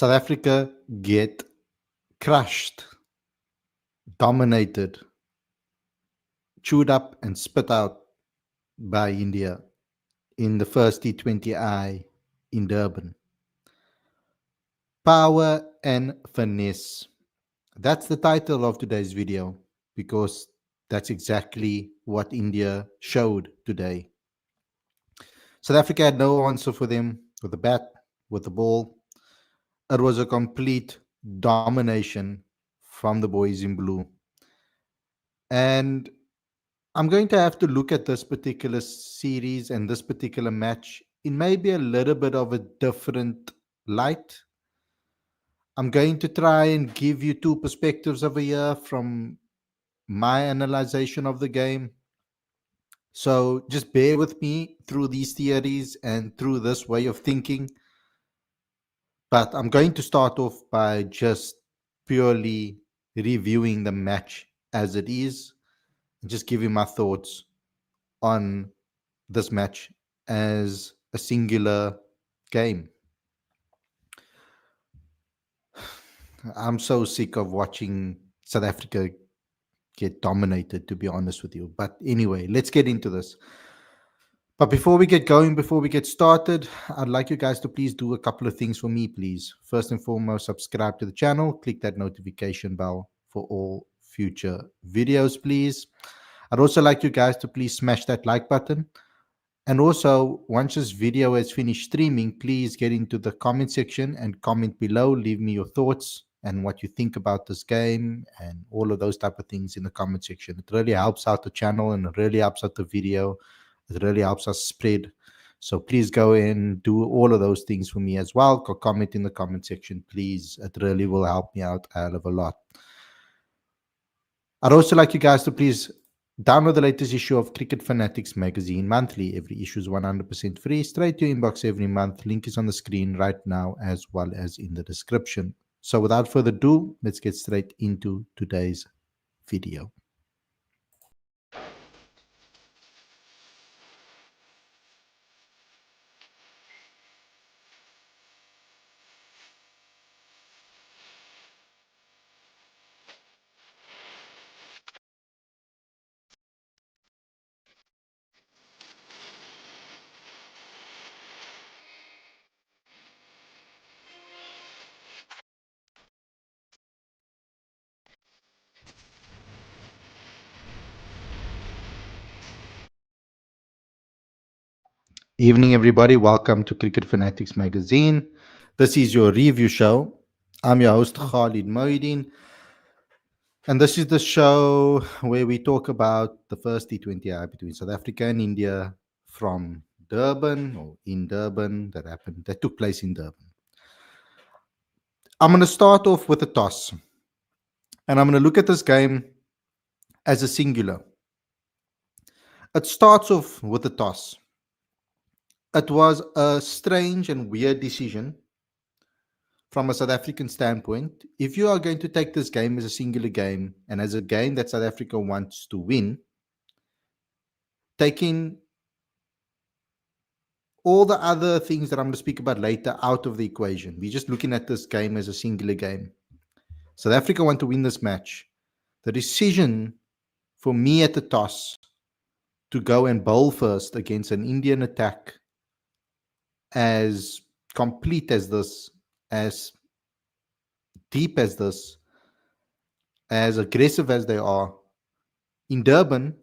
South Africa get crushed, dominated, chewed up and spit out by India in the first T20I in Durban. Power and finesse. That's the title of today's video because that's exactly what India showed today. South Africa had no answer for them with the bat, with the ball. It was a complete domination from the boys in blue. And I'm going to have to look at this particular series and this particular match in maybe a little bit of a different light. I'm going to try and give you two perspectives over here from my analyzation of the game. So just bear with me through these theories and through this way of thinking. But I'm going to start off by just purely reviewing the match as it is and just giving my thoughts on this match as a singular game. I'm so sick of watching South Africa get dominated, to be honest with you. But anyway, let's get into this. But before we get going, before we get started, I'd like you guys to please do a couple of things for me, please. First and foremost, subscribe to the channel, click that notification bell for all future videos, please. I'd also like you guys to please smash that like button. And also, once this video has finished streaming, please get into the comment section and comment below. Leave me your thoughts and what you think about this game and all of those type of things in the comment section. It really helps out the channel and it really helps out the video. It really helps us spread. So please go and do all of those things for me as well. Go comment in the comment section, please. It really will help me out a hell of a lot. I'd also like you guys to please download the latest issue of Cricket Fanatics magazine monthly. Every issue is 100% free, straight to your inbox every month. Link is on the screen right now as well as in the description. So without further ado, let's get straight into today's video. Evening, everybody. Welcome to Cricket Fanatics magazine. This is your review show. I'm your host, Khalid Moeddin. And this is the show where we talk about the first T20I between South Africa and India from Durban or in Durban that took place in Durban. I'm going to start off with a toss. And I'm going to look at this game as a singular. It starts off with a toss. It was a strange and weird decision from a South African standpoint. If you are going to take this game as a singular game and as a game that South Africa wants to win, taking all the other things that I'm going to speak about later out of the equation, we're just looking at this game as a singular game. South Africa want to win this match. The decision for me at the toss to go and bowl first against an Indian attack as complete as this, as deep as this, as aggressive as they are, in Durban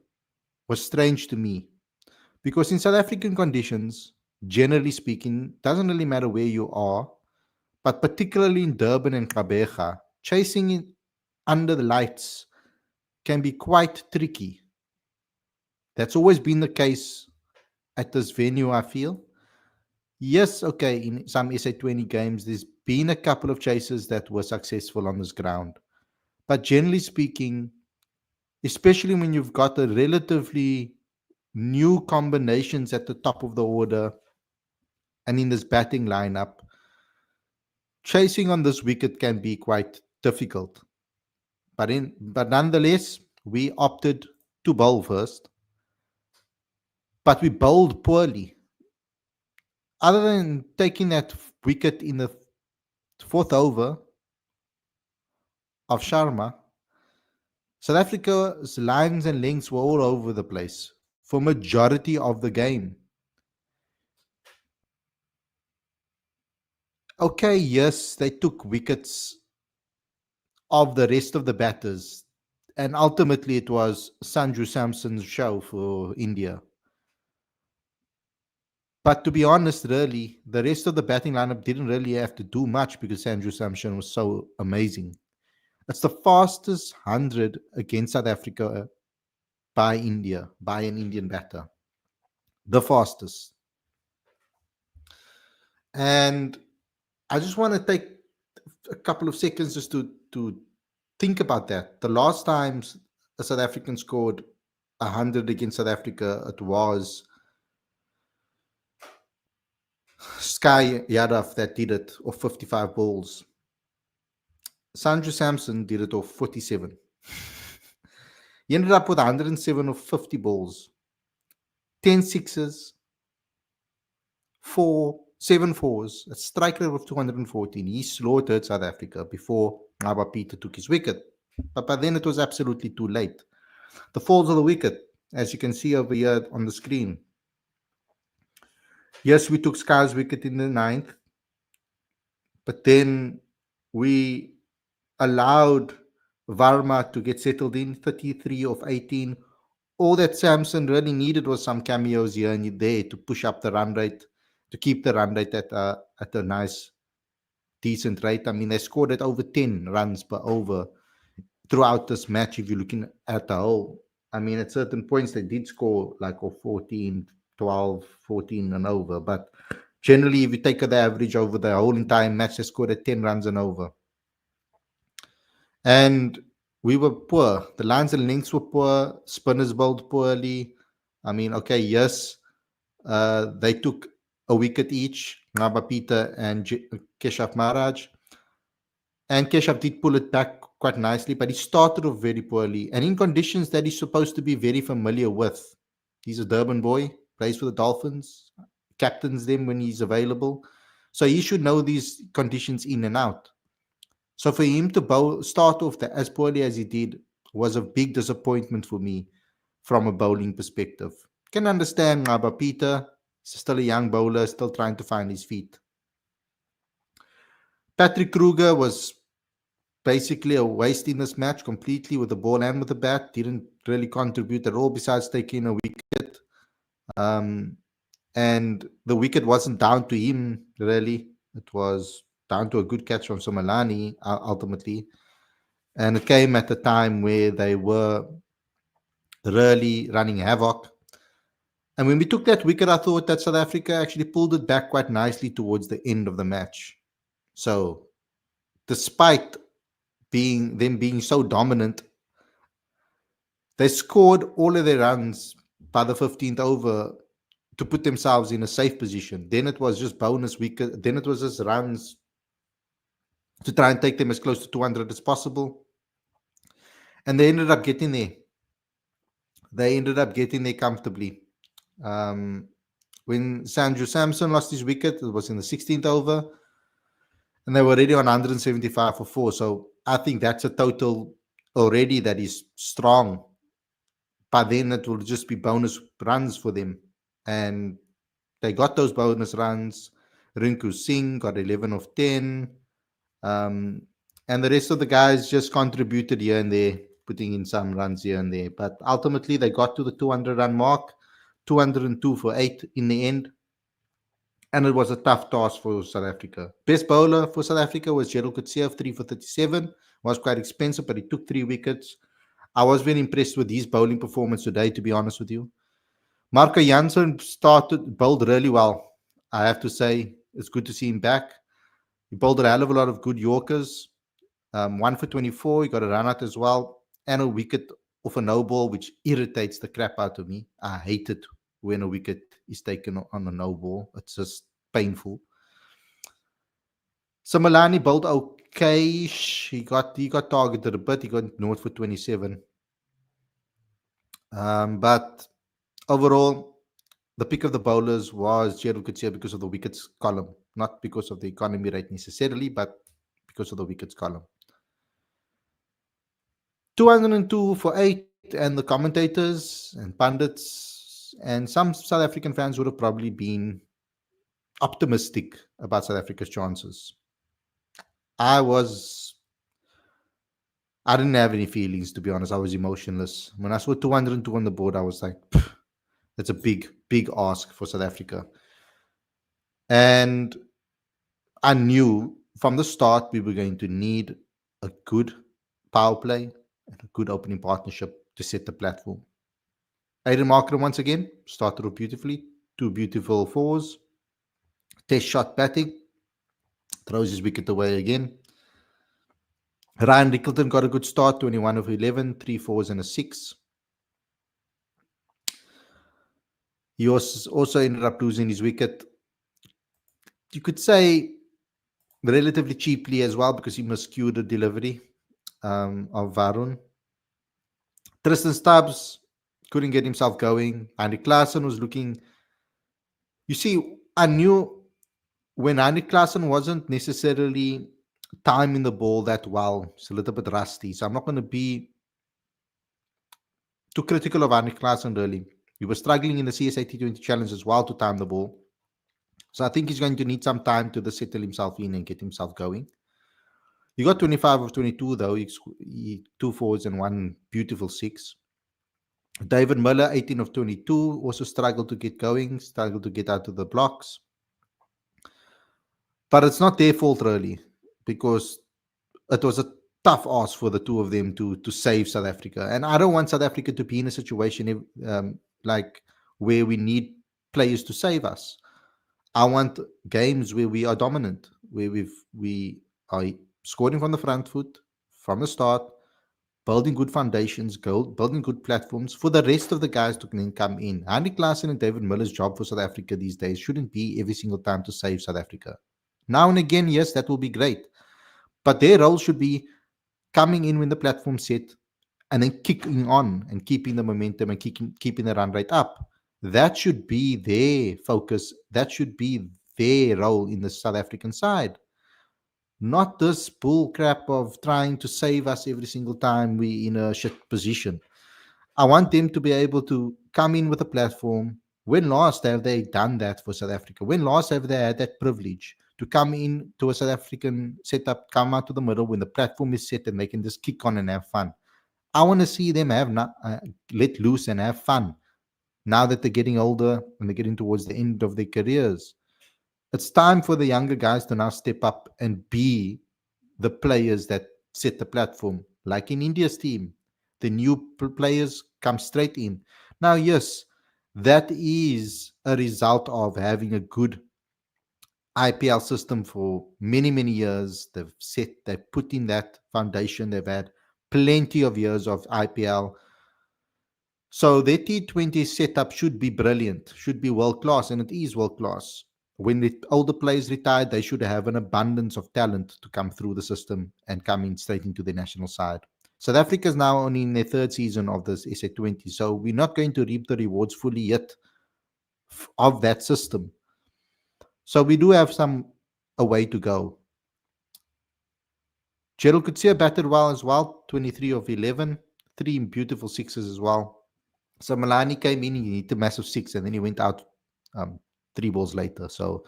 was strange to me. Because in South African conditions, generally speaking, doesn't really matter where you are, but particularly in Durban and Gqeberha, chasing it under the lights can be quite tricky. That's always been the case at this venue, I feel. Yes, okay, in some SA20 games, there's been a couple of chases that were successful on this ground. But generally speaking, especially when you've got a relatively new combinations at the top of the order and in this batting lineup, chasing on this wicket can be quite difficult. But nonetheless, we opted to bowl first. But we bowled poorly. Other than taking that wicket in the fourth over of Sharma, South Africa's lines and lengths were all over the place for majority of the game. Okay, yes, they took wickets of the rest of the batters, and ultimately it was Sanju Samson's show for India. But to be honest, really, the rest of the batting lineup didn't really have to do much because Sanju Samson was so amazing. It's the fastest 100 against South Africa by India, by an Indian batter. The fastest. And I just want to take a couple of seconds just to think about that. The last times a South African scored 100 against South Africa, it was Sky Yadav that did it off 55 balls. Sanju Samson did it off 47. He ended up with 107 of 50 balls, 10 sixes, 7 fours, a strike rate of 214. He slaughtered South Africa before Ngaba Peter took his wicket. But by then it was absolutely too late. The falls of the wicket, as you can see over here on the screen. Yes, we took Sky's wicket in the ninth, but then we allowed Varma to get settled in, 33 of 18. All that Samson really needed was some cameos here and there to push up the run rate, to keep the run rate at a nice, decent rate. I mean, they scored at over 10 runs per over throughout this match. If you're looking at the whole, I mean, at certain points they did score like 14, 12, 14 and over. But generally, if you take the average over the whole entire match, they scored at 10 runs and over. And we were poor. The lines and lengths were poor. Spinners bowled poorly. I mean, okay, yes, they took a wicket each, Ngaba Peter and Keshav Maharaj. And Keshav did pull it back quite nicely, but he started off very poorly. And in conditions that he's supposed to be very familiar with. He's a Durban boy, plays for the Dolphins, captains them when he's available. So he should know these conditions in and out. So for him to start off as poorly as he did was a big disappointment for me from a bowling perspective. Can understand Ngaba Peter, he's still a young bowler, still trying to find his feet. Patrick Kruger was basically a waste in this match completely with the ball and with the bat. Didn't really contribute at all besides taking a wicket. And the wicket wasn't down to him, really. It was down to a good catch from Somalani, ultimately. And it came at a time where they were really running havoc. And when we took that wicket, I thought that South Africa actually pulled it back quite nicely towards the end of the match. So, despite them being so dominant, they scored all of their runs by the 15th over to put themselves in a safe position. Then it was just bonus wicket. Then it was just runs to try and take them as close to 200 as possible. And they ended up getting there. They ended up getting there comfortably. When Sanju Samson lost his wicket, it was in the 16th over. And they were already on 175 for 4. So I think that's a total already that is strong. But then it will just be bonus runs for them. And they got those bonus runs. Rinku Singh got 11 of 10. And the rest of the guys just contributed here and there, putting in some runs here and there. But ultimately, they got to the 200-run mark, 202 for 8 in the end. And it was a tough task for South Africa. Best bowler for South Africa was Gerald Coetzee, 3 for 37. Was quite expensive, but he took 3 wickets. I was very impressed with his bowling performance today, to be honest with you. Marco Jansen bowled really well. I have to say, it's good to see him back. He bowled a hell of a lot of good Yorkers. 1 for 24. He got a run out as well. And a wicket off a no ball, which irritates the crap out of me. I hate it when a wicket is taken on a no ball. It's just painful. Somalani bowled okay. He got targeted a bit. He got 0 for 27. But overall, the pick of the bowlers was Gerald Coetzee because of the wickets column, not because of the economy rate necessarily, but because of the wickets column. 202 for 8, and the commentators and pundits and some South African fans would have probably been optimistic about South Africa's chances. I was, I didn't have any feelings, to be honest. I was emotionless. When I saw 202 on the board, I was like, that's a big, big ask for South Africa. And I knew from the start we were going to need a good power play and a good opening partnership to set the platform. Aiden Markram once again started off beautifully. 2 beautiful fours. Test shot batting. Throws his wicket away again. Ryan Rickleton got a good start, 21 of 11, 3 fours and a 6. He also ended up losing his wicket. You could say relatively cheaply as well because he miscued the delivery of Varun. Tristan Stubbs couldn't get himself going. Andy Klaasen was looking. You see, I knew when Andy Klaasen wasn't necessarily timing the ball that well. It's a little bit rusty. So I'm not going to be too critical of Andy Klaasen, really. He was struggling in the CSA T20 Challenge as well to time the ball. So I think he's going to need some time to settle himself in and get himself going. He got 25 of 22, though. He 2 fours and 1 beautiful 6. David Miller, 18 of 22, also struggled to get going, struggled to get out of the blocks. But it's not their fault, really, because it was a tough ask for the two of them to save South Africa. And I don't want South Africa to be in a situation like where we need players to save us. I want games where we are dominant, where we are scoring from the front foot, from the start, building good foundations, building good platforms for the rest of the guys to then come in. Andy Klaasen and David Miller's job for South Africa these days shouldn't be every single time to save South Africa. Now and again, yes, that will be great. But their role should be coming in when the platform's set and then kicking on and keeping the momentum and keeping the run rate up. That should be their focus. That should be their role in the South African side. Not this bull crap of trying to save us every single time we in a shit position. I want them to be able to come in with a platform. When last have they done that for South Africa? When last have they had that privilege to come in to a South African setup, come out to the middle when the platform is set and they can just kick on and have fun? I want to see them let loose and have fun now that they're getting older and they're getting towards the end of their careers. It's time for the younger guys to now step up and be the players that set the platform. Like in India's team, the new players come straight in. Now, yes, that is a result of having a good IPL system for many, many years. They've put in that foundation. They've had plenty of years of IPL. So their T20 setup should be brilliant, should be world class, and it is world class. When the older players retire, they should have an abundance of talent to come through the system and come in straight into the national side. South Africa is now only in their 3rd season of this SA20, so we're not going to reap the rewards fully yet of that system. So we do have a way to go. Gerald Coetzee batted well as well, 23 of 11, 3 beautiful 6s as well. So Malani came in, he hit a massive 6, and then he went out 3 balls later. So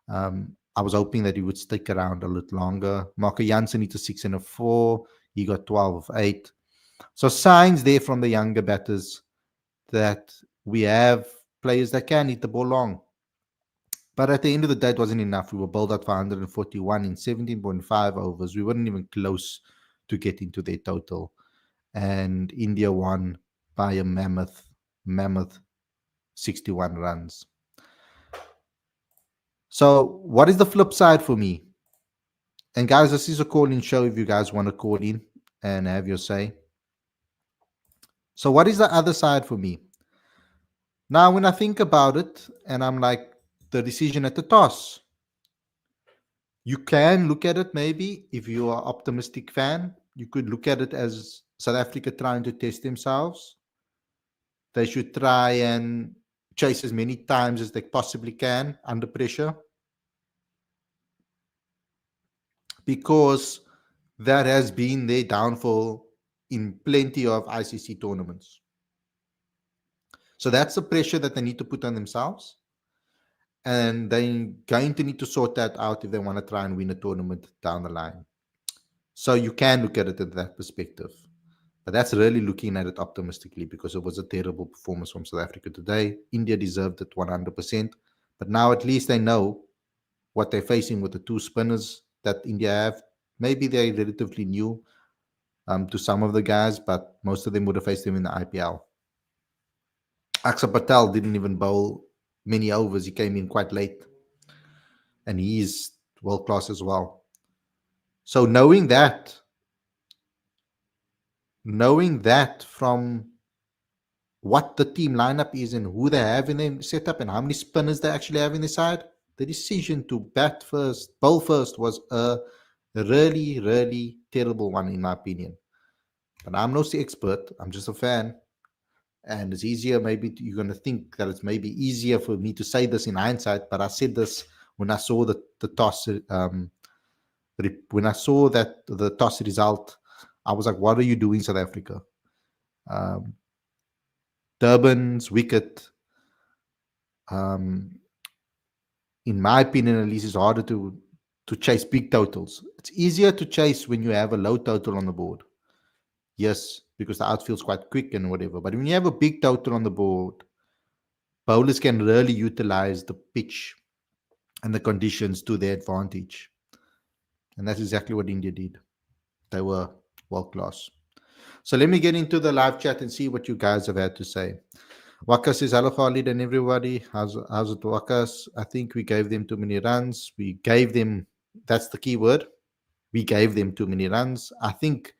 I was hoping that he would stick around a little longer. Marco Jansen hit a 6 and a 4. He got 12 of 8. So signs there from the younger batters that we have players that can hit the ball long. But at the end of the day, it wasn't enough. We were bowled out for 141 in 17.5 overs. We weren't even close to getting to their total. And India won by a mammoth 61 runs. So what is the flip side for me? And guys, this is a call-in show if you guys want to call in and have your say. So what is the other side for me? Now, when I think about it, and I'm like, the decision at the toss, you can look at it maybe, if you are an optimistic fan, you could look at it as South Africa trying to test themselves. They should try and chase as many times as they possibly can under pressure. because that has been their downfall in plenty of ICC tournaments. So that's the pressure that they need to put on themselves. And they're going to need to sort that out if they want to try and win a tournament down the line. So you can look at it in that perspective. But that's really looking at it optimistically because it was a terrible performance from South Africa today. India deserved it 100%. But now at least they know what they're facing with the two spinners that India have. Maybe they're relatively new to some of the guys, but most of them would have faced them in the IPL. Akshar Patel didn't even bowl many overs. He came in quite late, and he's world class as well. So knowing that from what the team lineup is and who they have in their setup and how many spinners they actually have in the side, the decision to bowl first, was a really, really terrible one in my opinion. But I'm no expert. I'm just a fan. And it's easier, maybe you're going to think that it's maybe easier for me to say this in hindsight, but I said this when I saw the toss. When I saw that the toss result, I was like, what are you doing, South Africa? Um, Durban's wicket, um, in my opinion at least, is harder to chase big totals. It's easier to chase when you have a low total on the board. Yes, because the outfield's quite quick and whatever. But when you have a big total on the board, bowlers can really utilize the pitch and the conditions to their advantage. And that's exactly what India did. They were world class. So let me get into the live chat and see what you guys have had to say. Waka says, hello, Khalid and everybody. How's it, Wakas? I think we gave them too many runs. We gave them, that's the key word. We gave them too many runs. I think,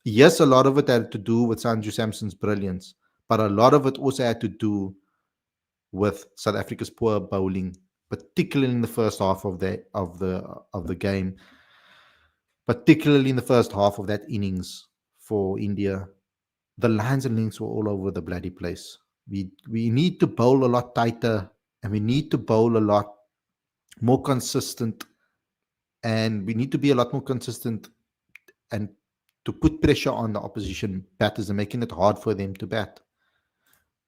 yes, a lot of it had to do with Sanju Samson's brilliance, but a lot of it also had to do with South Africa's poor bowling, particularly in the first half of the game, particularly in the first half of that innings for India. The lines and links were all over the bloody place. We need to bowl a lot tighter, and we need to bowl a lot more consistent, and we need to be a lot more consistent and to put pressure on the opposition batters and making it hard for them to bat.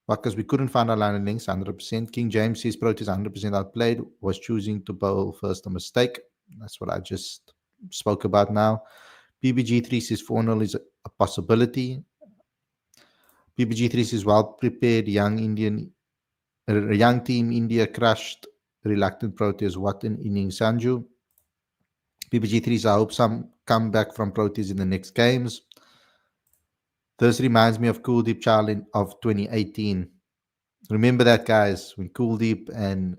Because we couldn't find our line and links 100%. King James says Proteas 100% outplayed, was choosing to bowl first a mistake. That's what I just spoke about now. PBG3 says 4-0 is a possibility. PBG3 says well prepared, young team India crushed reluctant Proteas. What an inning, Sanju. PBG3 says I hope some come back from Proteas in the next games. This reminds me of Kuldeep Chahal of 2018. Remember that, guys, when Kuldeep and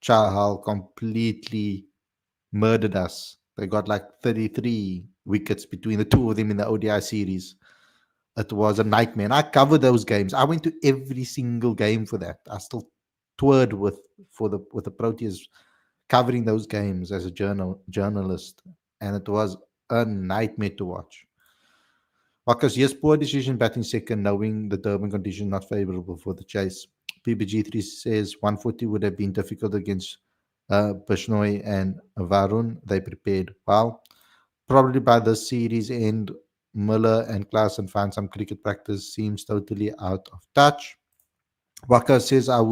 Chahal completely murdered us. They got like 33 wickets between the two of them in the ODI series. It was a nightmare. And I covered those games. I went to every single game for that. I still toured with the Proteas covering those games as a journalist. And it was a nightmare to watch. Wakas, yes, poor decision batting second, knowing the Durban condition not favorable for the chase. PBG3 says 140 would have been difficult against Bishnoi and Varun. They prepared well. Probably by this series end, Miller and Klaasen find some cricket practice. Seems totally out of touch. Waka says I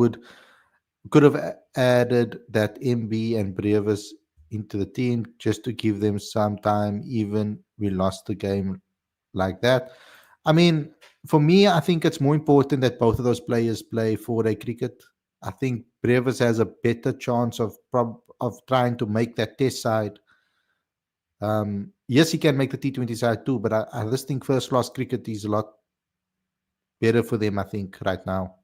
could have added that MB and Brevis into the team just to give them some time, even we lost the game like that. I mean, for me, I think it's more important that both of those players play 4-day cricket. I think Brevis has a better chance of trying to make that test side. Yes, he can make the T20 side too, but I just think first class cricket is a lot better for them, I think, right now.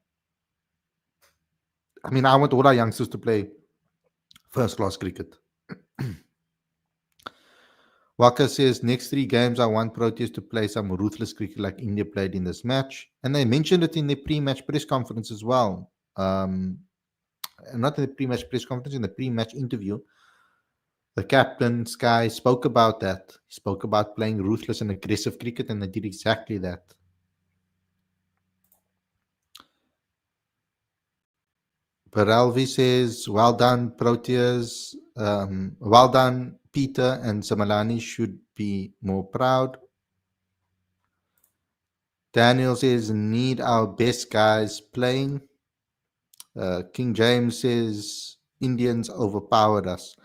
I mean, I want all our youngsters to play first class cricket. Waka says, next 3 games, I want Proteas to play some ruthless cricket like India played in this match. And they mentioned it in the pre-match press conference as well. Not in the pre-match press conference, in the pre-match interview. The captain, Sky, spoke about that. He spoke about playing ruthless and aggressive cricket, and they did exactly that. Baralvi says, well done, Proteas. Well done, Peter and Samalani should be more proud. Daniel says, need our best guys playing. King James says, Indians overpowered us.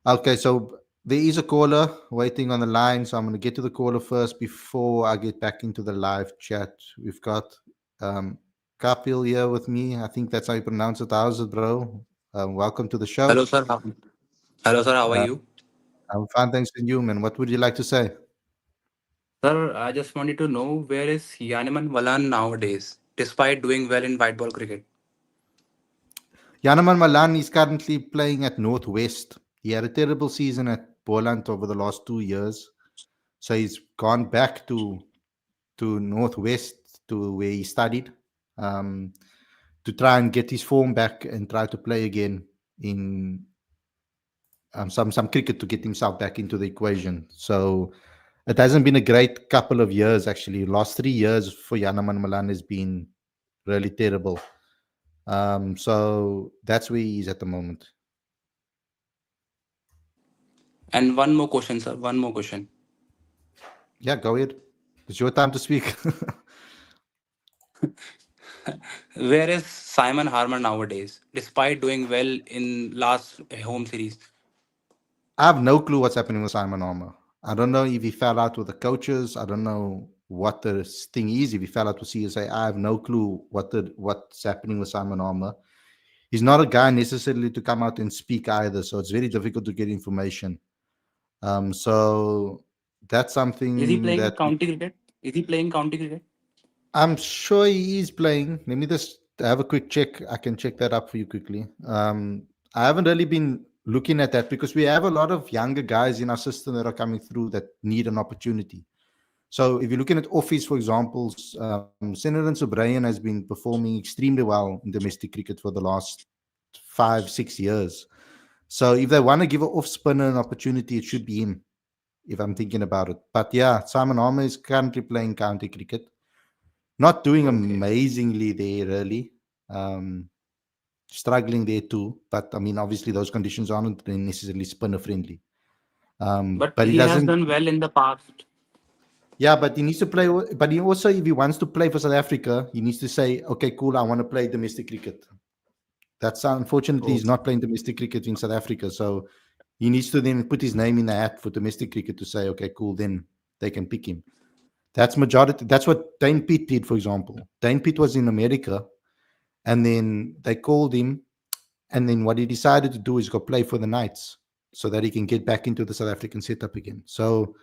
Okay, so there is a caller waiting on the line. So I'm going to get to the caller first before I get back into the live chat. We've got um, Kapil here with me. I think that's how you pronounce it. How's it, bro? Welcome to the show. Hello, sir. Hello, sir. How are Uh, you? I'm fine, thanks to you, man. What would you like to say? Sir, I just wanted to know where is Yaneman Malan nowadays, despite doing well in white ball cricket. Yanaman Malan is currently playing at Northwest. He had a terrible season at Boland over the last 2 years. So he's gone back to Northwest to where he studied um, to try and get his form back and try to play again in some cricket to get himself back into the equation. So it hasn't been a great couple of years actually. Last 3 years for Yanaman Malan has been really terrible. So that's where he is at the moment. And one more question, sir. One more question. Yeah, go ahead. It's your time to speak. Where is Simon Harmer nowadays, despite doing well in last home series? I have no clue what's happening with Simon Armour. I don't know if he fell out with the coaches. I don't know what the thing is. If he fell out with CSA, I have no clue what's happening with Simon Armour. He's not a guy necessarily to come out and speak either, so it's very difficult to get information. So that's Is he something playing that county cricket? Is he playing county cricket? I'm sure he is playing. Let me just have a quick check. I can check that up for you quickly. I haven't really been looking at that because we have a lot of younger guys in our system that are coming through that need an opportunity. So if you're looking at office, for example, Senator Sobrayan has been performing extremely well in domestic cricket for the last 5, 6 years. So if they want to give an off spinner an opportunity, it should be him, if I'm thinking about it. But yeah, Simon Harmer is currently playing county cricket. Not doing Okay. amazingly there, really. Um, Struggling there too. But I mean, obviously, those conditions aren't necessarily spinner friendly. But But he he has doesn't. done well in the past. Yeah, but he needs to play. But he also, if he wants to play for South Africa, he needs to say, "Okay, cool, I want to play domestic cricket." That's unfortunately Oh. he's not playing domestic cricket in South Africa, so he needs to then put his name in the hat for domestic cricket to say, "Okay, cool, then they can pick him." That's majority. That's what Dane Pitt did, for example. Dane Pitt was in America, and then they called him, and then what he decided to do is go play for the Knights so that he can get back into the South African setup again. So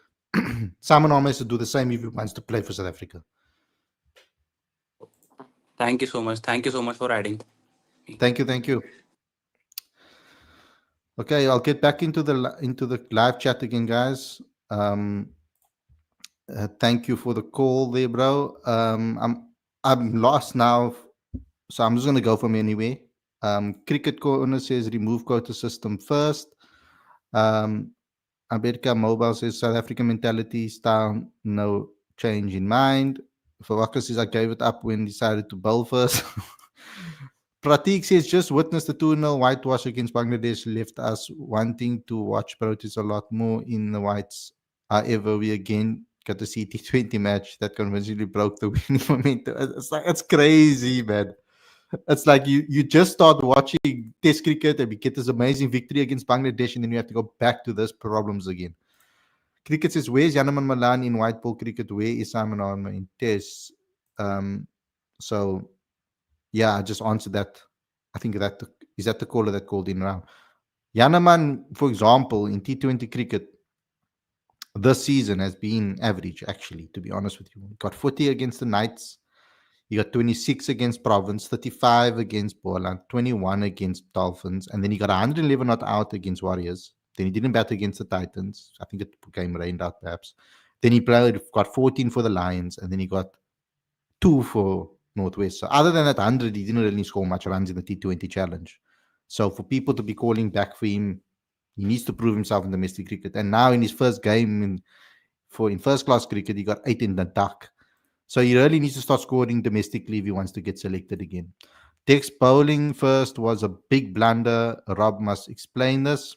Simon Armour has to do the same if he wants to play for South Africa. Thank you so much. Thank you so much for adding me. Thank you, thank you. Okay, I'll get back into the live chat again, guys. Um, Thank you for the call there, bro. I'm lost now, so I'm just gonna go from anywhere. Cricket corner says remove quota system first. Um, America Mobile says South African mentality is down, no change in mind. Fawaka says I gave it up when decided to bowl first. Pratik says just witnessed the 2-0 whitewash against Bangladesh left us wanting to watch Proteas a lot more in the whites. However, we again got to see T20 match that convincingly broke the winning momentum. It's crazy, man. It's like you just start watching Test cricket and we get this amazing victory against Bangladesh, and then you have to go back to those problems again. Cricket says, where's Yanaman Malan in white ball cricket? Where is Simon Armour in Test? Um, so yeah, I just answered that. I think that is that the caller that called in now. Yanaman, for example, in T20 cricket this season has been average, actually, to be honest with you. He got 40 against the Knights. He got 26 against Province, 35 against Boland, 21 against Dolphins, and then he got 111 not out against Warriors. Then he didn't bat against the Titans. I think the game rained out, perhaps. Then he got 14 for the Lions, and then he got 2 for Northwest. So other than that 100, he didn't really score much runs in the T20 challenge. So for people to be calling back for him, he needs to prove himself in domestic cricket. And now in his first game in first class cricket, he got 8 in the duck. So he really needs to start scoring domestically if he wants to get selected again. Dex bowling first was a big blunder. Rob must explain this.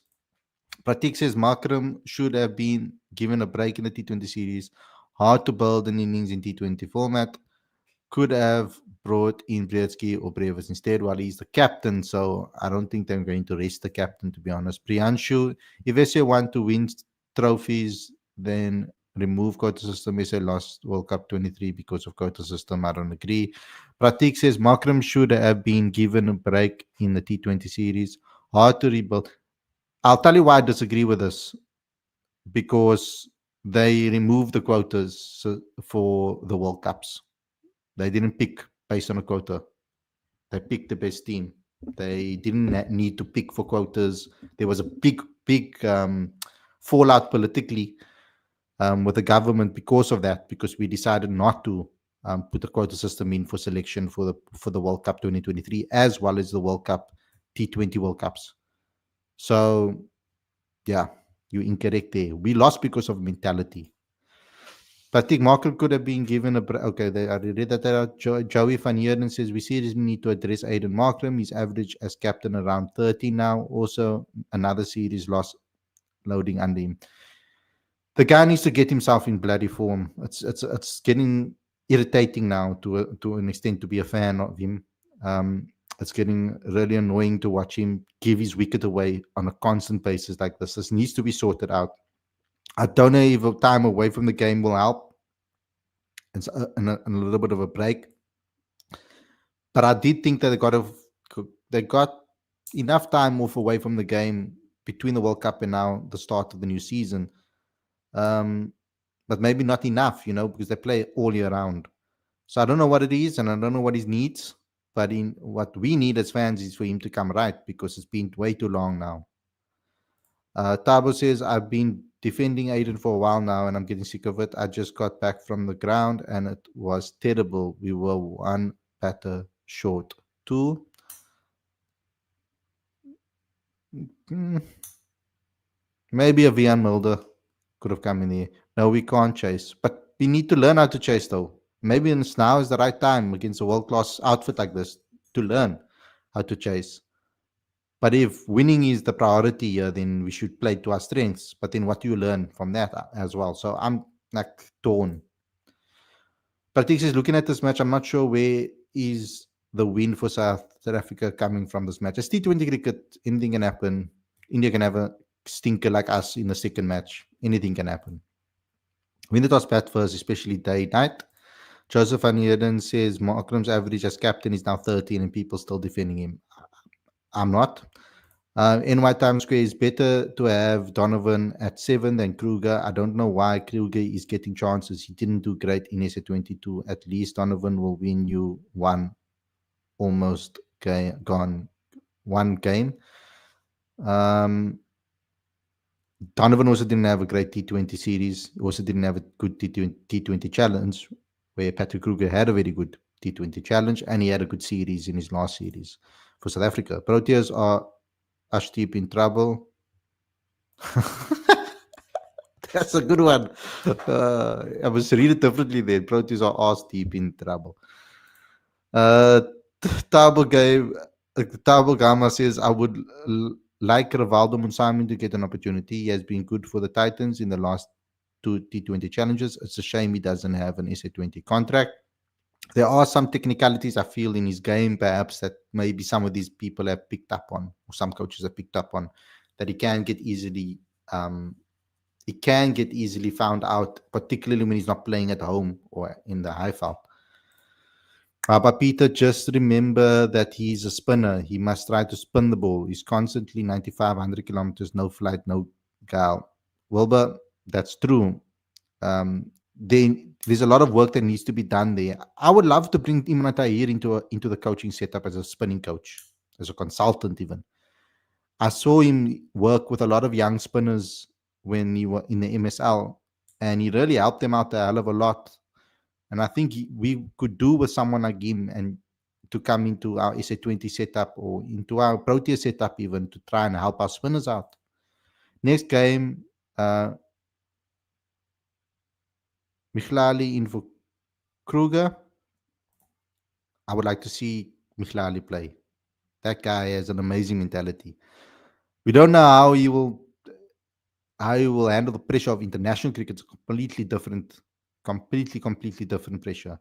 Pratik says Markram should have been given a break in the T20 series. Hard to build an innings in T20 format. Could have brought in Brzezinski or Brevis instead while he's the captain. So I don't think they're going to rest the captain, to be honest. Priyanshu, if SA want to win trophies, then remove quota system. SA lost World Cup 23 because of quota system. I don't agree. Pratik says Makram should have been given a break in the T20 series. Hard to rebuild. I'll tell you why I disagree with this, because they removed the quotas for the World Cups. They didn't pick based on a quota. They picked the best team. They didn't need to pick for quotas. There was a big fallout politically with the government because of that, because we decided not to put the quota system in for selection for the World Cup 2023 as well as the World Cup T20 World Cups. So yeah, you're incorrect there. We lost because of mentality. But I think Markle could have been given a okay. They already read that out. Joey Van Heerden says we seriously need to address Aiden Markram. He's average as captain around 30 now. Also, another series loss loading under him. The guy needs to get himself in bloody form. It's getting irritating now to an extent to be a fan of him. It's getting really annoying to watch him give his wicket away on a constant basis like this. This needs to be sorted out. I don't know if a time away from the game will help. It's and a little bit of a break. But I did think that they got enough time off away from the game between the World Cup and now the start of the new season. Um, but maybe not enough, because they play all year round. So I don't know what it is, and I don't know what he needs. But in what we need as fans is for him to come right, because it's been way too long now. Tabo says, I've been defending Aiden for a while now and I'm getting sick of it. I just got back from the ground and it was terrible. We were one batter short. Two, mm, maybe a Vian Mulder could have come in here. No, we can't chase. But we need to learn how to chase, though. Maybe now is the right time against a world class outfit like this to learn how to chase. But if winning is the priority here, then we should play to our strengths. But then what do you learn from that as well? So I'm like torn. Pratik is looking at this match. I'm not sure where is the win for South Africa coming from this match. It's T20 cricket. Anything can happen. India can have a stinker like us in the second match. Anything can happen. Win the toss bat first, especially day night. Joseph Van Heerden says Markram's average as captain is now 13 and people still defending him. I'm not. NY Times Square is better to have Donovan at 7 than Kruger. I don't know why Kruger is getting chances. He didn't do great in SA22. At least Donovan will win you almost gone one game. Donovan also didn't have a great T20 series. Also didn't have a good T20 challenge, where Patrick Kruger had a very good T20 challenge and he had a good series in his last series for South Africa. Proteas are Ashdeep in trouble. That's a good one. I was read it differently there. Proteas are arse deep in trouble. Uh, Tabo Gama says, I would like Rivaldo Munsimon to get an opportunity. He has been good for the Titans in the last two T20 challenges. It's a shame he doesn't have an SA20 contract. There are some technicalities I feel in his game, perhaps, that maybe some of these people have picked up on, or some coaches have picked up on, that he can get easily found out, particularly when he's not playing at home or in the Highveld. But Peter, just remember that he's a spinner. He must try to spin the ball. He's constantly 95, 100 kilometers, no flight, no gal. Wilbur, that's true. There's a lot of work that needs to be done there. I would love to bring Imran Tahir into the coaching setup as a spinning coach, as a consultant even. I saw him work with a lot of young spinners when he was in the MSL, and he really helped them out a hell of a lot. And I think we could do with someone like him and to come into our SA20 setup or into our Proteas setup even to try and help our spinners out. Next game, Michlali in for Kruger. I would like to see Michlali play. That guy has an amazing mentality. We don't know how he will. I will handle the pressure of international cricket. It's completely different pressure.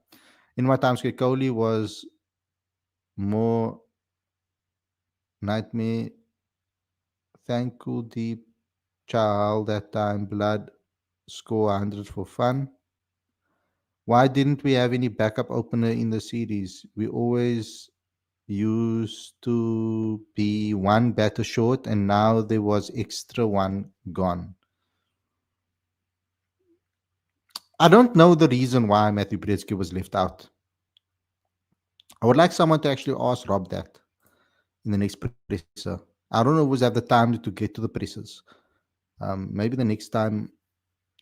In my time, Kohli was more nightmare. Thank you, deep child. That time, blood score 100 for fun. Why didn't we have any backup opener in the series? We always used to be one batter short, and now there was extra one gone. I don't know the reason why Matthew Brzezinski was left out. I would like someone to actually ask Rob that in the next presser. I don't always have the time to get to the pressers. Maybe the next time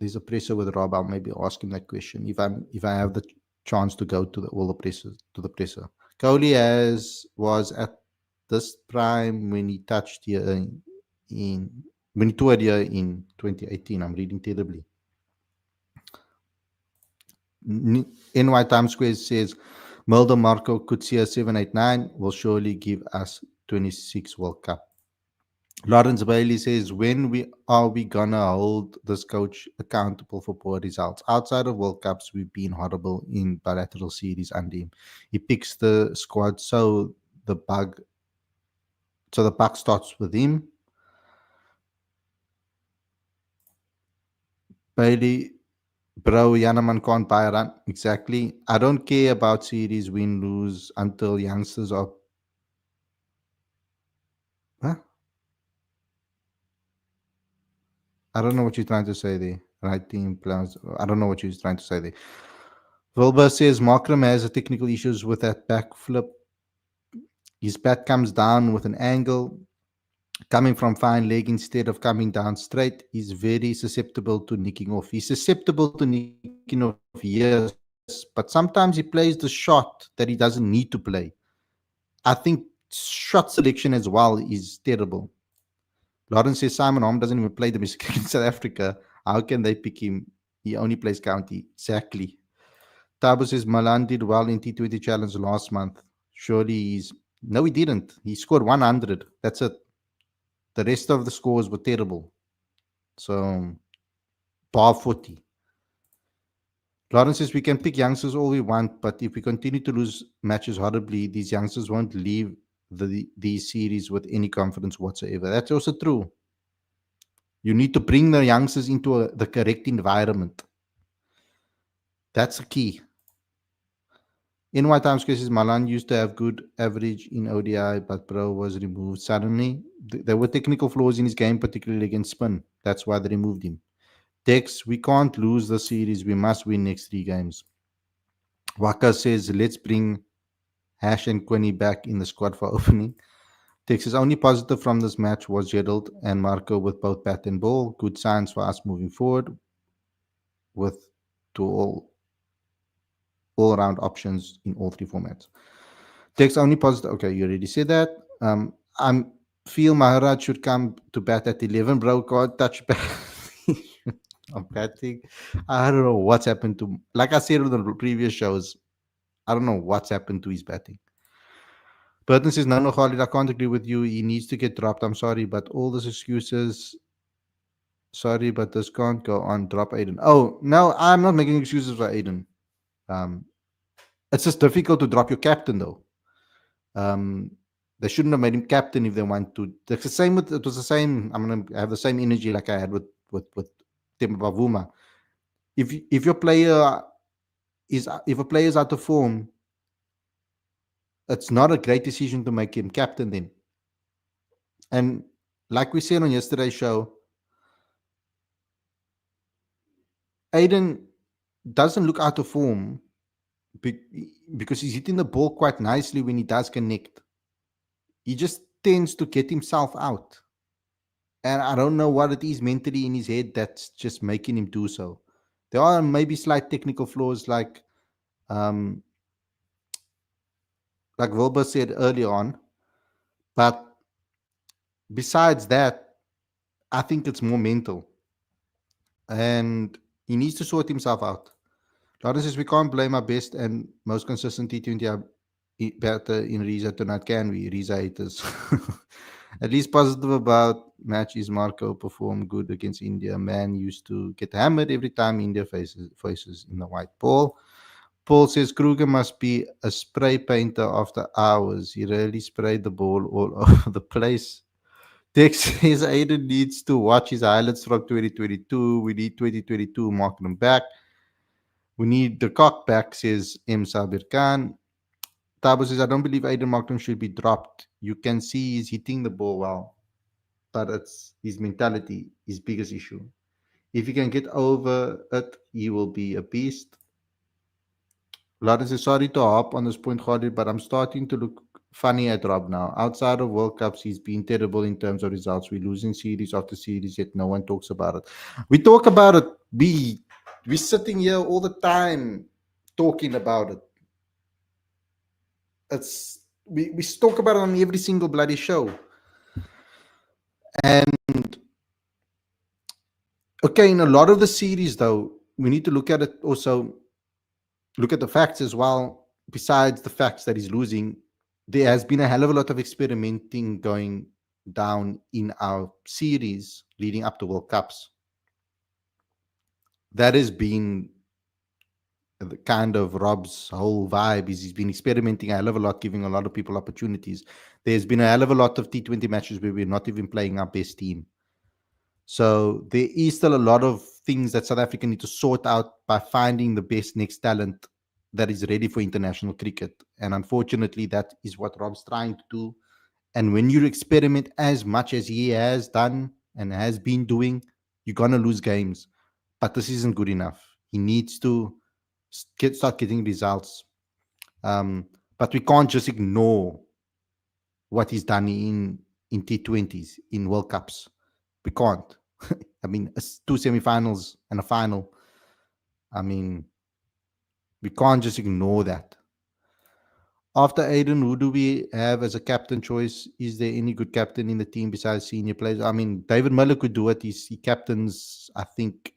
there's a presser with Rob, I'll maybe ask him that question if I have the chance to go to all the pressers to the presser. Kohli as was at this prime when he touched here in when he toured here in 2018. I'm reading terribly. NY Times Square says Mulder Marco could see a 789 will surely give us 26 World Cup. Lawrence Bailey says, when we gonna hold this coach accountable for poor results? Outside of World Cups, we've been horrible in bilateral series under him. He picks the squad the bug so the buck starts with him. Bailey, bro, Yanaman can't buy a run. Exactly. I don't care about series win lose until youngsters are. Huh? I don't know what you're trying to say there. Right team plans. I don't know what you're trying to say there. Wilbur says Markram has a technical issues with that back flip. His bat comes down with an angle coming from fine leg instead of coming down straight. He's very susceptible to nicking off. He's susceptible to nicking off, yes, but sometimes he plays the shot that he doesn't need to play. I think shot selection as well is terrible. Lawrence says Simon Hom doesn't even play domestic cricket in South Africa. How can they pick him? He only plays county. Exactly. Tabu says Malan did well in T20 Challenge last month. Surely he's. No, he didn't. He scored 100. That's it. The rest of the scores were terrible. So, bar 40. Lawrence says we can pick youngsters all we want, but if we continue to lose matches horribly, these youngsters won't leave these series with any confidence whatsoever. That's also true. You need to bring the youngsters into the correct environment. That's the key. In my times cases, Malan used to have good average in ODI, but Bro was removed suddenly. There were technical flaws in his game, particularly against spin. That's why they removed him. Dex, we can't lose the series. We must win next 3 games. Waka says, let's bring Hash and Quinny back in the squad for opening. Texas' only positive from this match was Gerald and Marco with both bat and ball. Good signs for us moving forward with to all around options in all 3 formats. Text only positive. Okay, you already said that. I feel Maharaj should come to bat at 11. Bro, can't touch bat. I'm batting. I don't know what's happened to. Like I said on the previous shows, I don't know what's happened to his batting. Burton says, no, Khalid, I can't agree with you. He needs to get dropped. I'm sorry, but all those excuses. Sorry, but this can't go on. Drop Aiden. Oh, no, I'm not making excuses for Aiden. Um, it's just difficult to drop your captain, though. They shouldn't have made him captain if they want to. It's the same with. It was the same. I'm gonna have the same energy like I had with Tim Bavuma. If your player if a player is out of form, it's not a great decision to make him captain then. And like we said on yesterday's show, Aiden doesn't look out of form because he's hitting the ball quite nicely when he does connect. He just tends to get himself out. And I don't know what it is mentally in his head that's just making him do so. There are maybe slight technical flaws um, like Wilbur said earlier on. But besides that, I think it's more mental. And he needs to sort himself out. Lawrence says we can't blame our best and most consistent T20 batter in Riza tonight, can we? Riza haters. At least positive about match is Marco performed good against India. Man used to get hammered every time India faces in the white ball. Paul says Kruger must be a spray painter after hours. He really sprayed the ball all over the place. Dex says Aiden needs to watch his highlights from 2022. We need 2022 marking them back. We need the cock back, says M. Sabir Khan. Tabo says, I don't believe Aiden Markram should be dropped. You can see he's hitting the ball well, but it's his mentality, his biggest issue. If he can get over it, he will be a beast. Lawrence says, sorry to hop on this point, Khalid, but I'm starting to look funny at Rob now. Outside of World Cups, he's been terrible in terms of results. We're losing series after series, yet no one talks about it. We talk about it. We're sitting here all the time talking about it. We talk about it on every single bloody show. And okay, in a lot of the series, though, we need to look at it also, look at the facts as well. Besides the facts that he's losing, there has been a hell of a lot of experimenting going down in our series leading up to World Cups. That has been the kind of Rob's whole vibe. Is he's been experimenting a hell of a lot, giving a lot of people opportunities. There's been a hell of a lot of T20 matches where we're not even playing our best team. So there is still a lot of things that South Africa need to sort out by finding the best next talent that is ready for international cricket. And unfortunately, that is what Rob's trying to do. And when you experiment as much as he has done and has been doing, you're going to lose games. But this isn't good enough. He needs to start getting results. But we can't just ignore what he's done in T20s, in World Cups. We can't. I mean, two semifinals and a final. I mean, we can't just ignore that. After Aiden, who do we have as a captain choice? Is there any good captain in the team besides senior players? I mean, David Miller could do it. He captains, I think,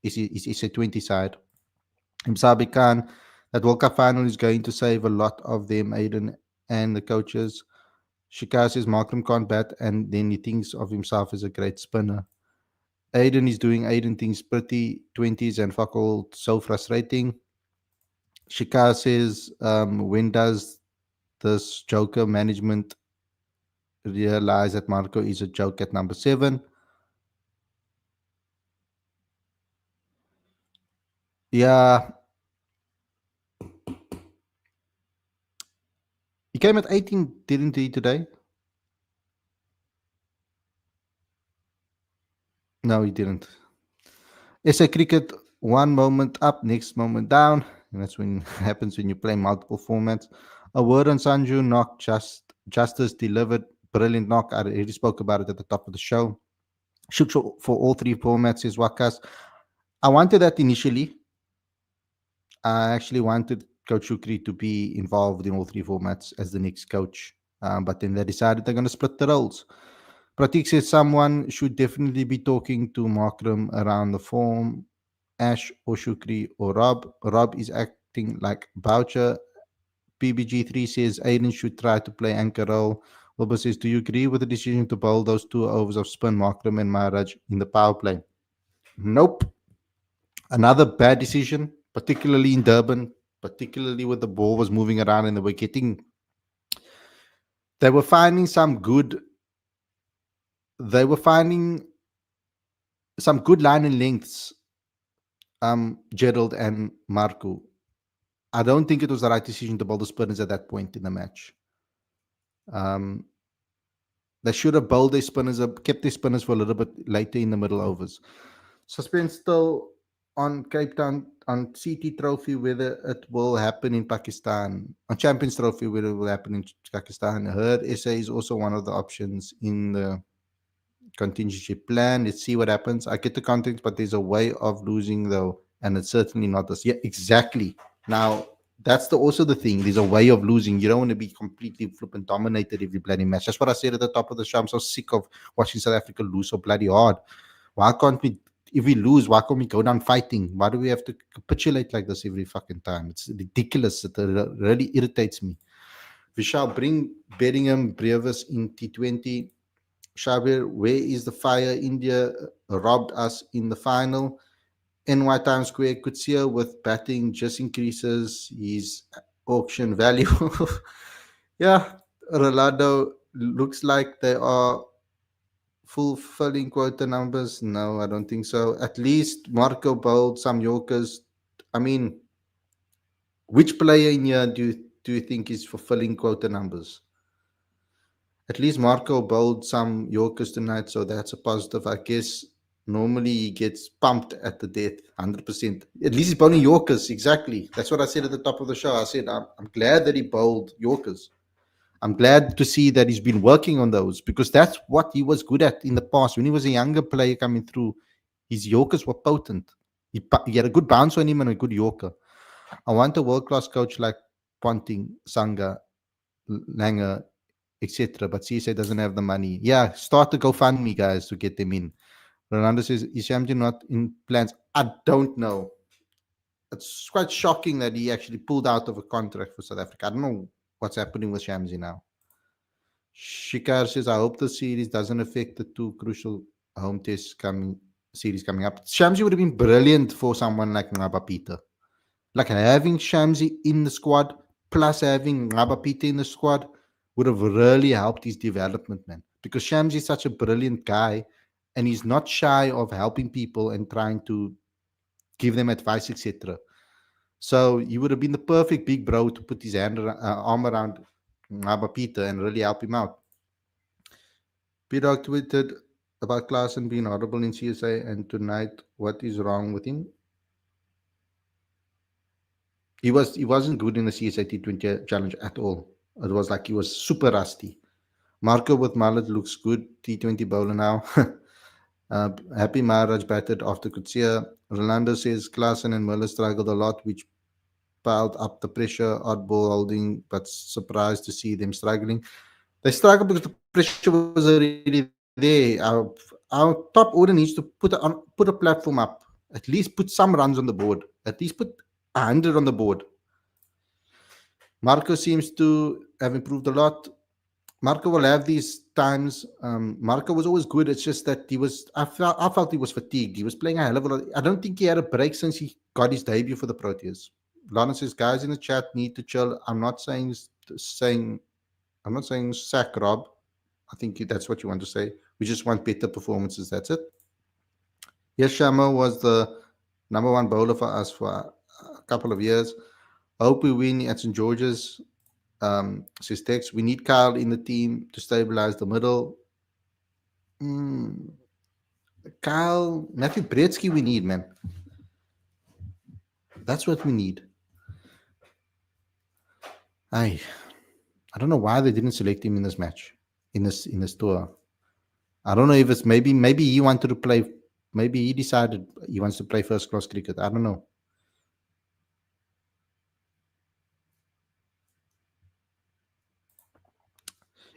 is a 20 side. Msabi Khan, that World Cup final is going to save a lot of them, Aiden and the coaches. Shikar says Malcolm can't bat, and then he thinks of himself as a great spinner. Aiden is doing Aiden things pretty 20s and fuck all, so frustrating. Shikar says, when does this Joker management realize that Marco is a joke at number 7? Yeah. He came at 18, didn't he, today? No, he didn't. SA Cricket, one moment up, next moment down. And that's when it happens when you play multiple formats. A word on Sanju, knock, justice delivered. Brilliant knock. I already spoke about it at the top of the show. Shoot for all three formats is Wakas. I wanted that initially. I actually wanted Coach Shukri to be involved in all three formats as the next coach. But then they decided they're going to split the roles. Pratik says someone should definitely be talking to Markram around the form. Ash or Shukri or Rob. Rob is acting like Boucher. PBG3 says Aiden should try to play anchor role. Wilbur says, do you agree with the decision to bowl those 2 overs of spin, Markram and Maharaj in the power play? Nope. Another bad decision, particularly in Durban, particularly when the ball was moving around and they were finding some good line and lengths, Gerald and Marco. I don't think it was the right decision to bowl the spinners at that point in the match. They should have bowled their spinners up, kept their spinners for a little bit later in the middle overs. Suspense still on Cape Town, on CT Trophy, whether it will happen in Pakistan, on Champions Trophy, whether it will happen in Pakistan. I heard SA is also one of the options in the contingency plan. Let's see what happens. I get the context, but there's a way of losing, though, and it's certainly not this. Yeah, exactly. Now, that's also the thing. There's a way of losing. You don't want to be completely flippant dominated every bloody match. That's what I said at the top of the show. I'm so sick of watching South Africa lose so bloody hard. Why can't we, if we lose, why can't we go down fighting? Why do we have to capitulate like this every fucking time? It's ridiculous. It really irritates me. We shall bring Bellingham Brevis in T20. Shabir, where is the fire? India robbed us in the final. NY Times Square, Kutsia with batting just increases his auction value. Yeah, Rolando looks like they are fulfilling quota numbers. No, I don't think so. At least Marco bowled some Yorkers. I mean, which player in here do you think is fulfilling quota numbers? At least Marco bowled some Yorkers tonight, so that's a positive. I guess normally he gets pumped at the death, 100%. At least he's bowling Yorkers, exactly. That's what I said at the top of the show. I said, I'm glad that he bowled Yorkers. I'm glad to see that he's been working on those because that's what he was good at in the past. When he was a younger player coming through, his Yorkers were potent. He had a good bounce on him and a good Yorker. I want a world class coach like Ponting, Sangha, Langer, etc. But CSA doesn't have the money. Yeah, start the GoFundMe, guys, to get them in. Ronaldo says, is Shamji not in plans? I don't know. It's quite shocking that he actually pulled out of a contract for South Africa. I don't know what's happening with Shamsi now. Shikar says, I hope the series doesn't affect the two crucial home tests series coming up. Shamsi would have been brilliant for someone like Ngaba Peter. Like having Shamsi in the squad plus having Ngaba Peter in the squad would have really helped his development, man. Because Shamsi is such a brilliant guy and he's not shy of helping people and trying to give them advice, etc. So he would have been the perfect big bro to put his arm around Ngaba Peter and really help him out. P-Dog tweeted about Klaasen being horrible in CSA and tonight, what is wrong with him? He wasn't good in the CSA T20 challenge at all. It was like he was super rusty. Marco with mullet looks good. T20 bowler now. Happy Maharaj batted after Kutsia. Rolando says Klaasen and Miller struggled a lot, which piled up the pressure. Oddball holding, but surprised to see them struggling. They struggled because the pressure was already there. Our top order needs to put a platform up. At least put some runs on the board. At least put 100 on the board. Marco seems to have improved a lot. Marco will have these times. Marco was always good. It's just that he was. I felt he was fatigued. He was playing a hell of a lot. I don't think he had a break since he got his debut for the Proteas. Lana says, guys in the chat need to chill. Saying. I'm not saying sack Rob. I think that's what you want to say. We just want better performances. That's it. Yes, Shamo was the number one bowler for us for a couple of years. I hope we win at St. George's. Says Tex, we need Kyle in the team to stabilize the middle. Mm, Kyle, Matthew Bretsky, we need, man. That's what we need. I don't know why they didn't select him in this match, in this tour. I don't know if it's maybe he wanted to play. Maybe he decided he wants to play first class cricket. I don't know.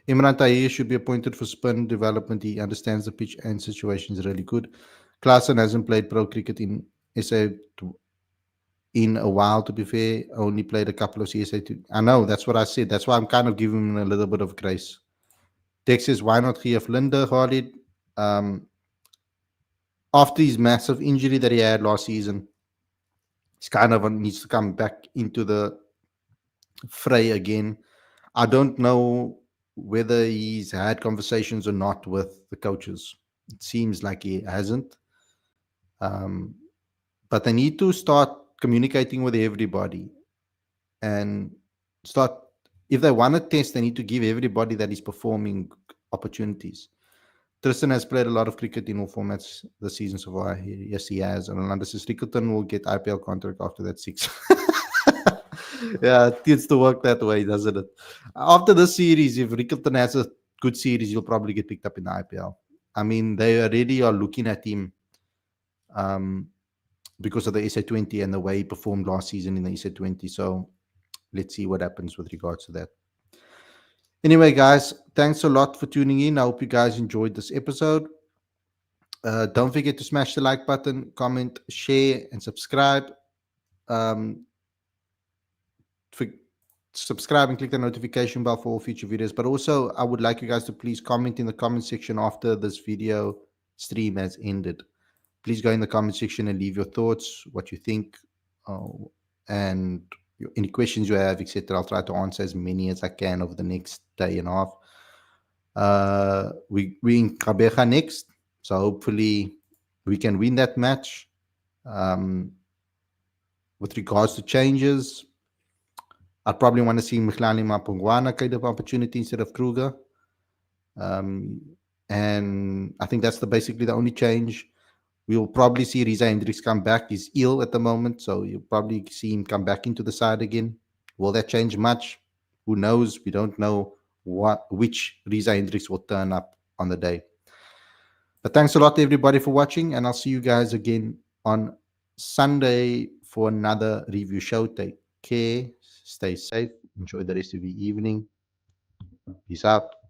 Imran Tahir should be appointed for spin development. He understands the pitch and situation is really good. Klaasen hasn't played pro cricket in SA in a while, to be fair. Only played a couple of CSA. I know, that's what I said. That's why I'm kind of giving him a little bit of grace. Dex says, why not Geoff Linde, Khalid? After his massive injury that he had last season, he's kind of needs to come back into the fray again. I don't know whether he's had conversations or not with the coaches. It seems like he hasn't. Um, but they need to start communicating with everybody and start. If they want to test, they need to give everybody that is performing opportunities. Tristan has played a lot of cricket in all formats this season so far. Yes, he has. And Orlando says Rickleton will get IPL contract after that 6. Yeah, it tends to work that way, doesn't it? After this series, if Rickleton has a good series, he'll probably get picked up in the IPL. I mean, they already are looking at him because of the SA20 and the way he performed last season in the SA20. So let's see what happens with regards to that. Anyway, guys, thanks a lot for tuning in. I hope you guys enjoyed this episode. Don't forget to smash the like button, comment, share, and subscribe. Um, for, subscribe and click the notification bell for all future videos. But also, I would like you guys to please comment in the comment section after this video stream has ended. Please go in the comment section and leave your thoughts, what you think, uh, and any questions you have, etc. I'll try to answer as many as I can over the next day and a half. We in Kabeja next, so hopefully we can win that match. Um, with regards to changes, I probably want to see Mkhlani Mapungwana kind of opportunity instead of Kruger. Um, and I think that's basically the only change. We'll probably see Riza Hendricks come back. He's ill at the moment, so you'll probably see him come back into the side again. Will that change much? Who knows? We don't know which Riza Hendricks will turn up on the day. But thanks a lot to everybody for watching, and I'll see you guys again on Sunday for another review show. Take care, stay safe, enjoy the rest of your evening. Peace out.